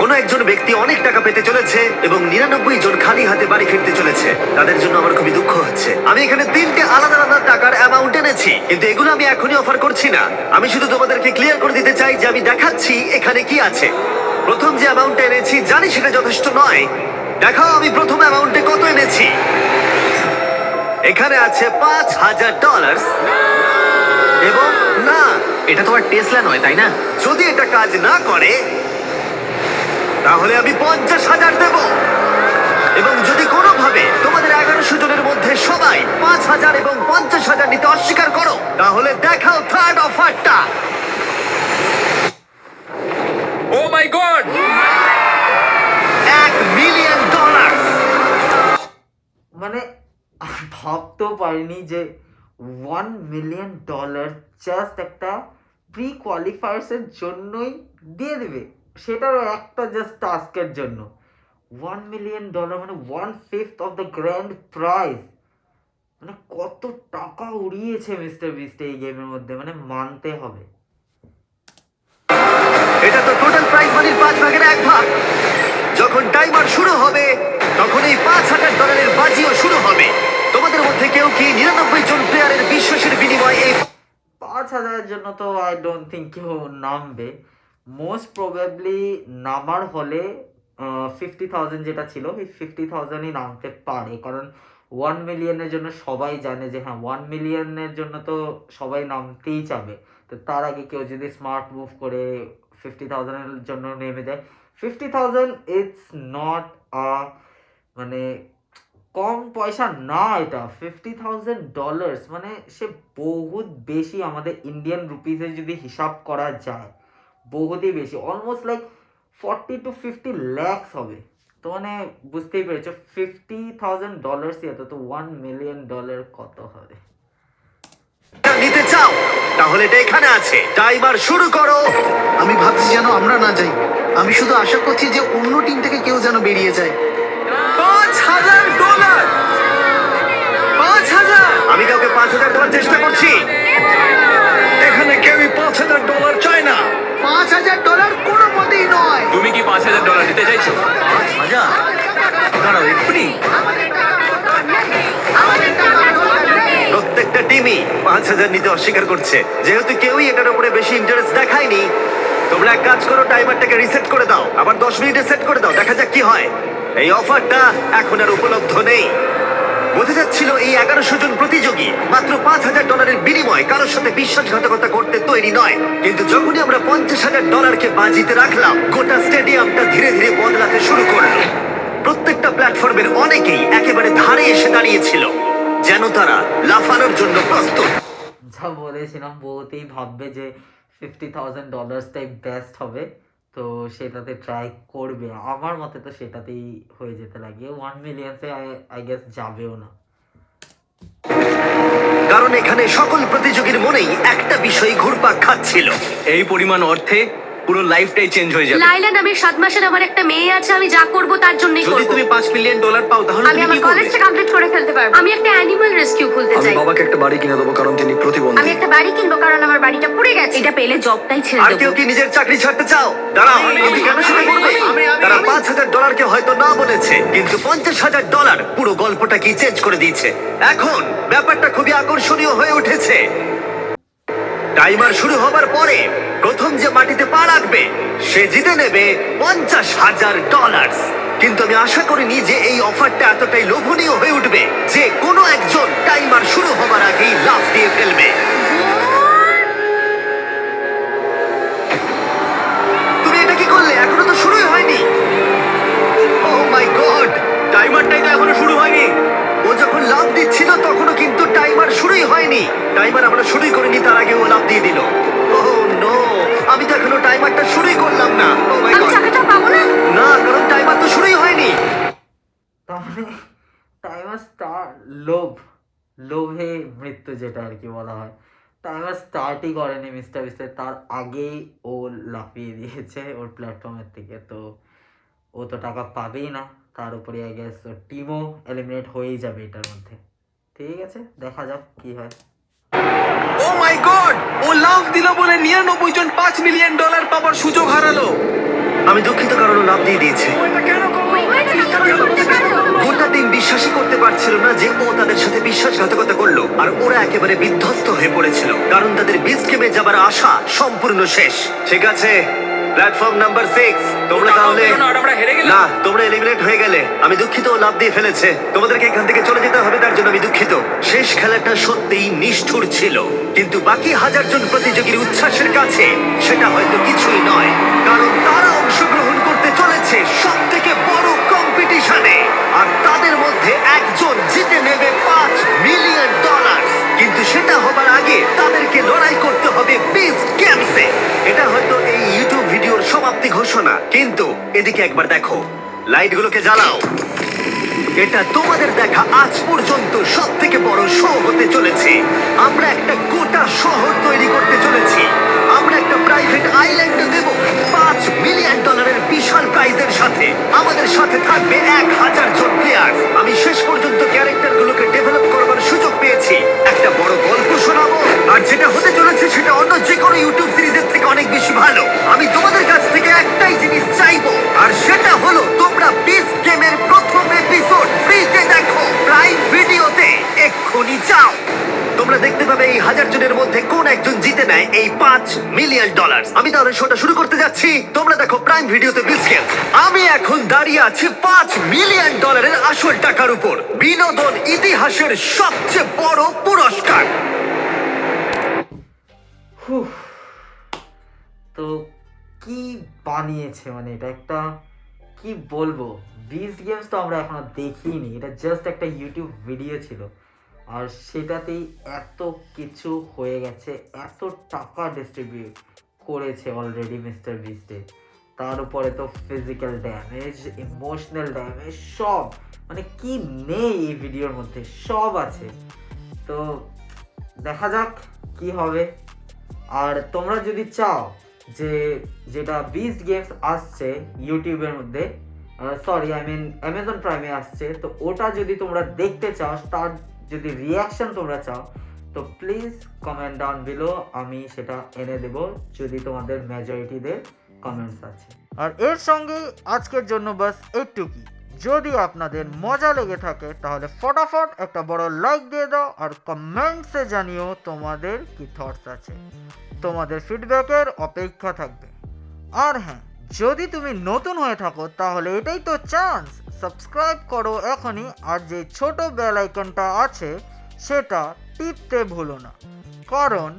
কোনো একজন ব্যক্তি অনেক টাকা পেতে চলেছে এবং 99 জন খালি হাতে বাড়ি ফিরতে চলেছে। তাদের জন্য আমার খুবই দুঃখ হচ্ছে। আমি এখানে 3টে আলাদা আলাদা টাকার অ্যামাউন্ট এনেছি, কিন্তু এগুলো আমি এখনই অফার করছি না। আমি শুধু তোমাদেরকে ক্লিয়ার করে দিতে চাই যে আমি দেখাচ্ছি এখানে কি আছে। প্রথম যে অ্যামাউন্টটা এনেছি, জানি সেটা যথেষ্ট নয়। দেখাও আমি প্রথম অ্যামাউন্টে কত এনেছি। এখানে আছে $5,000 এবং না, এটা তো আর টেসলা নয়, তাই না? যদি এটা কাজ না করে তাহলে আমি 50,000 দেব। এবং যদি কোনোভাবে তোমাদের 1100 জনের মধ্যে সবাই 5,000 এবং 50,000 নিতে অস্বীকার করো, তাহলে দেখাও থার্ড অফারটা। ও মাই গড! $1 মিলিয়ন। মানে ভাবতেও পারিনি যে $1 মিলিয়ন জাস্ট একটা প্রি কোয়ালিফায়ার্সের জন্যই দিয়ে দেবে, সেটারও একটা জাস্ট টাস্কের জন্য। $1 মিলিয়ন মানে 1/5 অফ দ্য গ্র্যান্ড প্রাইজ। মানে কত টাকা উড়িয়েছে মিস্টার বিস্ট এই গেমের মধ্যে, মানে মানতে হবে। এটা তো টোটাল প্রাইজ মানির 5 ভাগের 1 ভাগ। যখন টাইমার শুরু হবে তখন এই 5,000 জন্য তো আই ডোন্ট থিঙ্ক কেউ নামবে। মোস্ট প্রবাবলি নামার হলে 50,000 যেটা ছিল এই 50,000ই নামতে পারে, কারণ 1 মিলিয়নের জন্য সবাই জানে যে হ্যাঁ 1 মিলিয়নের জন্য তো সবাই নামতেই চাবে। তো তার আগে কেউ যদি স্মার্ট মুভ করে 50,000-এর জন্য নেমে যায়, 50,000 ইটস নট মানে কম পয়সা না, এটা $50,000 মানে সে বহুত বেশি আমাদের ইন্ডিয়ান রুপিসে যদি হিসাব করা যায়, বহুতই বেশি, অলমোস্ট লাইক 40 to 50 lakhs হবে। তো মানে বুঝতেই পেরেছো $50,000 এত, তো $1 million কত হবে। নিতে চাও তাহলে এটা এখানে আছে, টাইমার শুরু করো। আমি ভাবছি যেন আমরা না যাই। আমি শুধু আশা করছি যে অন্য টিম থেকে কেউ যেন বেরিয়ে যায়। $5,000 5,000 আমি কাউকে $5,000 চেষ্টা করছি। এখানে কেউই $5,000 চায় না। $5,000 কোনো মতেই নয়। তুমি কি $5,000 দিতে চাইছো? 5,000 দাঁড়াও এক্ষুনি। প্রত্যেকটা টিমই 5,000 নিতে অস্বীকার করছে, যেহেতু কেউই এটার উপরে বেশি ইন্টারেস্ট দেখায়নি। তোমরা এক কাজ করো, টাইমারটাকে রিসেট করে দাও, আবার 10 মিনিটে সেট করে দাও, দেখা যাক কি হয়। এই অফারটা এখন আর উপলব্ধ নেই। বোঝা যাচ্ছিল এই 1100 জন প্রতিযোগী মাত্র $5,000-এর বিনিময়ে কারোর সাথে বিশ্বাসঘাতকতা করতে তৈরি নয়। কিন্তু যখনই আমরা $50,000-কে বাজিতে রাখলাম, গোটা স্টেডিয়ামটা ধীরে ধীরে বদলাতে শুরু করলো। প্রত্যেকটা প্ল্যাটফর্মের অনেকেই একেবারে ধারে এসে দাঁড়িয়েছিল, যেন তারা লাফানোর জন্য প্রস্তুত। যা বলেছিলাম, বহুতেই ভাববে যে $50,000টাই বেস্ট হবে, তো সেটাতে ট্রাই করবে। আমার মতে তো সেটাতেই হয়ে যেতে লাগে। 1 মিলিয়নসে আই গেস যাবেও না। কারণ এখানে সকল প্রতিযোগীর মনেই একটা বিষয় ঘুরপাক খাচ্ছিল। এই পরিমাণ অর্থে পুরো লাইফটাই চেঞ্জ হয়ে যাবে। লাইলা নামের 7 মাসের আমার একটা মেয়ে আছে, আমি যা করব তার জন্যই যদি করব। তুমি $5 মিলিয়ন পাও তাহলে আমি তুমি আমার কি করবে? কলেজটা কমপ্লিট করে ফেলতে পারবো। আমি একটা অ্যানিমাল রেস্কিউ খুলতে আমি চাই। বাবাকে একটা বাড়ি কিনে দেবো কারণ তিনি আমি প্রতিবন্ধী। একটা বাড়ি কিনবো কারণ আমার বাড়িটা পুড়ে গেছে। এটা পেলে জবটাই ছেড়ে আর দেবো। কেউ কি নিজের চাকরি ছাড়তে চাও? দাঁড়াও, তুমি কেন সেটা করবে? তারা $5,000-কে হয়তো না বলেছে, কিন্তু $50,000 পুরো গল্পটা কি চেঞ্জ করে দিয়েছে। এখন ব্যাপারটা খুবই আকর্ষণীয় হয়ে উঠেছে। টাইমার শুরু হবার পরে প্রথম যে মাটিতে পা রাখবে সে জিতে নেবে $50,000। কিন্তু আমি আশা করিনি যে এই অফারটা এতটাই লোভনীয় হয়ে উঠবে যে কোনো একজন টাইমার শুরু হবার আগেই লাফ দিয়ে ফেলবে। তুমি এটা কি করলে? এখনো তো শুরুই হয়নি। ও মাই গড, টাইমারটাই তো এখনো শুরু হয়নি। ও যখন লাফ দিচ্ছিল তখনও কিন্তু টাইমার শুরুই হয়নি। টাইমার আমরা শুরুই করিনি, তার আগে ও লাফ দিয়ে দিল। ওহ নো, আমি তো এখনো টাইমারটা শুরুই করলাম না। ও মাই আমি গড, চাকাটা পাবো না। না, কারণ টাইমার তো শুরুই হয়নি। তাহলে টাইমার লোভে মৃত্যু যেটা আর কি বলা হয়, টাইমার স্টার্টই করেনি মিস্টার বিস্টের, তার আগেই ও লাফিয়ে দিয়েছে ওর প্ল্যাটফর্মের থেকে। তো ও তো টাকা পাবেই না, তার উপরে আই গেস ওর টিমও এলিমিনেট হয়েই যাবে এটার মধ্যে। ঠিক আছে, দেখা যাক কি হয়। ও মাই গড, ও লাভ দিল বলে 99 জন $5 মিলিয়ন পাওয়ার সুযোগ হারালো। আমি দুঃখিত, কারণ ও লাফ দিয়ে দিয়েছে। গোটা টিম বিশ্বাসই করতে পারছিল না যে ও তাদের সাথে বিশ্বাসঘাতকতা করলো, আর ওরা একেবারে বিধ্বস্ত হয়ে পড়েছিল, কারণ তাদের বিচ গেমে যাবার আশা সম্পূর্ণ শেষ। ঠিক আছে, প্ল্যাটফর্ম নাম্বার 6, তোমরা তাহলে আমরা হেরে গেলাম। না, তোমরা এলিমিনেট হয়ে গেলে। আমি দুঃখিত, ও লাফ দিয়ে ফেলেছে। তোমাদেরকে এখান থেকে চলে যেতে হবে, তার জন্য আমি দুঃখিত। শেষ খেলাটা সত্যিই নিষ্ঠুর ছিল, কিন্তু বাকি 1000 জন প্রতিযোগীর উচ্ছ্বাসের কাছে সেটা হয়তো কিছুই নয়, কারণ তারা অংশগ্রহণ করতে চলেছে সব থেকে বড় কম্পিটিশনে, আর তাদের মধ্যে একজন জিতে নেবে $5 মিলিয়ন। কিন্তু সেটা হবার আগে তাদেরকে লড়াই করতে হবে বিস্ট গেমসে। এটা হয়তো এই ইউটিউব ভিডিওর সমাপ্তি ঘোষণা, কিন্তু এদিকে একবার দেখো, লাইটগুলোকে জ্বালাও। এটা তোমাদের দেখা আজ পর্যন্ত সব থেকে বড় শো হতে চলেছে। আমরা একটা গোটা শহর তৈরি করতে চলেছি। আমরা একটা প্রাইভেট আইল্যান্ড দেব $5 মিলিয়ন বিশাল প্রাইজের সাথে। আমাদের সাথে থাকবে 1000 জন প্লেয়ার। আমি শেষ পর্যন্ত ক্যারেক্টারগুলোকে ডেভেলপ করবার সুযোগ পেয়েছি। একটা বড় গল্প শোনাবো, আর যেটা হতে চলেছে সেটা অন্য যে কোনো ইউটিউব সিরিজের থেকে অনেক বেশি ভালো। আমি তোমাদের কাছ থেকে একটাই জিনিস চাইবো, আর সেটা হলো তোমরা বিস্ট গেমের প্রথম এপিসোড ফ্রিতে দেখো প্রাইম ভিডিওতে। এক্ষুনি যাও, তোমরা তোমরা দেখতে পাবে এই 1000 জনের মধ্যে কোন একজন জিতে নেয় এই $5 মিলিয়ন। আমি তাহলে শোটা শুরু করতে যাচ্ছি। তোমরা দেখো প্রাইম ভিডিওতে বিস্ট গেমস। আমি এখন দাঁড়িয়ে আছি $5 মিলিয়ন আসল টাকার উপর, বিনোদন ইতিহাসের সবচেয়ে বড় পুরস্কার। হুহ, তো কি বানিয়েছে, মানে এটা একটা কি বলবো, বিস্ট গেমস তো আমরা এখনো দেখিনি, এটা জাস্ট একটা ইউটিউব ভিডিও ছিল, আর সেটাতেই এত কিছু হয়ে গেছে, এত টাকা ডিস্ট্রিবিউট করেছে অলরেডি মিস্টার বিস্টে। তার উপরে তো ফিজিক্যাল ড্যামেজ, ইমোশনাল ড্যামেজ, সব, মানে কি নেই এই ভিডিওর মধ্যে, সব আছে। তো দেখা যাক কি হবে। আর তোমরা যদি চাও যে যেটা বিস্ট গেমস আসছে ইউটিউবের মধ্যে, সরি আই মিন অ্যামাজন প্রাইমে আসছে, তো ওটা যদি তোমরা দেখতে চাও, তার যদি রিয়াকশন তোমরা চাও, তো প্লিজ কমেন্ট ডাউন বিলো, আমি সেটা এনে দেব যদি তোমাদের মেজরিটিদের কমেন্টস আছে। আর এর সঙ্গে আজকের জন্য বাস এইটুকুই। যদি আপনাদের মজা লেগে থাকে তাহলে ফটাফট একটা বড় লাইক দিয়ে দাও, আর কমেন্টসে জানিও তোমাদের কি থটস আছে। তোমাদের ফিডব্যাকের অপেক্ষা থাকবে। আর হ্যাঁ, যদি তুমি নতুন হয়ে থাকো তাহলে এটাই তো চান্স, সাবস্ক্রাইব করো এখনই, আর যে ছোট বেল আইকনটা আছে সেটা টিপতে ভুলো না, কারণ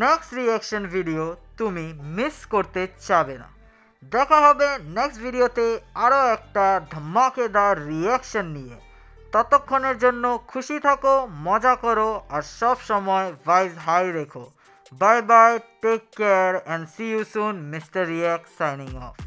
নেক্সট রিঅ্যাকশন ভিডিও তুমি মিস করতে চাবে না। দেখা হবে নেক্সট ভিডিওতে আরও একটা ধামাকেদার রিঅ্যাকশন নিয়ে। ততক্ষণের জন্য খুশি থাকো, মজা করো, আর সব সময় ভাইস হাই রেখো। Bye bye, take care and see you soon. Mr. React signing off.